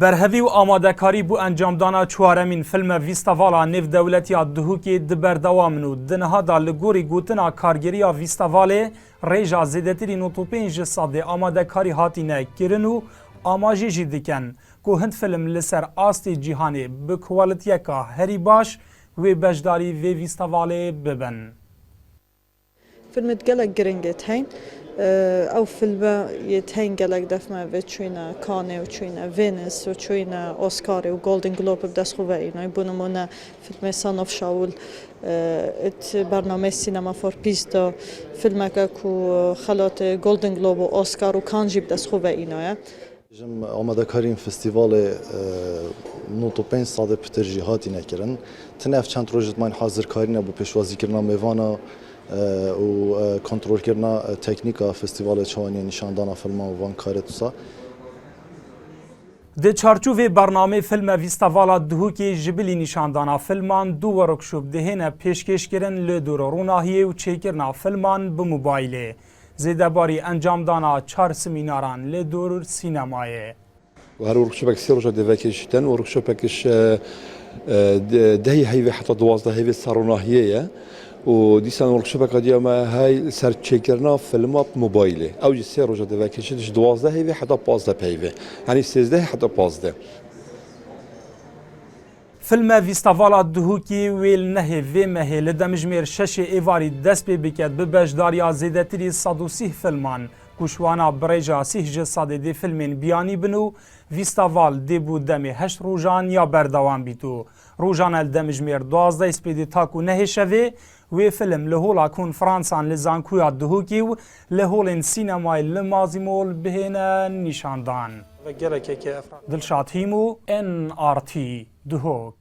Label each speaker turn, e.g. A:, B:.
A: برهوی و آمادەکاری بۆ ئەنجامدانا چوارەمین فلمە ڤیستەڤالا نێڤدەولەتیە دهۆکی دبەردەوامن و دنهادا لە گۆری گوتنا کارگەریە ڤیستەڤالێ ڕێژا زێدەترین 95 سەدێ ئامادەکاری هاتینە کردن و ئاماژێژی دکەن کو هەند فلم لەسەر ئاستی جیهانێ bi کوالتیەکە هەری باش وێ بەشداری vê ڤیستەڤالێ ببن.
B: فیلمت gelek giringê tên ew filme yê tên gelek defme ve çûyne Canê û çûyne Venice û çûyne Oscarê û Golden Globe bi destxweveyîne bu nimûne filmê Son of Shaul it bername Cinema for Peace da filmeke ku xelatê Golden Globe û Oscar û Cannes jî bi destxweveyîne ye.
C: آمادەکارین فستیڤالê 95 سادê piter jî hatîne kirin. Tinev çend rojitman hazirkarîne bû pêşwazîkirina mêvana û kontrolkirina teknîka festîvalê çawaniyê nîşandana filman û van karê tusa.
A: Di çarçûvê bernamê filma ڤیستەڤالا dihûkê ji bilî nîşandana filman du workshop dihêne pêşkêşkirin li dûra ronahiyê û çêkirina filman bi mobaylê. Zêdebarî encamdana çar semînaran li dûr sînemayê.
D: Her workshopek sê roja devekî ten workshopekiş dehî heyvê heta 12 heyvê serronahiyê ye û dîsan workshopeka diya me hey ser çêkirina filma mobaylê. Ew jî sê roja devekî ji 12 heyvê heta 15 peyvê. Henî 13 heta 15.
A: Filma ڤیستەڤالا dihûkî wê li nehê vê mehê li demijmêr şeşê êvarî dest pê biket bi beşdariya zêdetirî 130 filman kuşwana birêja 30 sadê dê filmên biyanî bin û ڤیستەڤال dê bû demê 8 rojan ya berdewam bît û rojan el demijmêr 12 spêdê tak û nehê şevê wê film li hola konferansan li zankuya dihûkî û li holên sînemayê li Mazîmol bihêne nîşandan. Dilşad Hîm û NRT Dihok.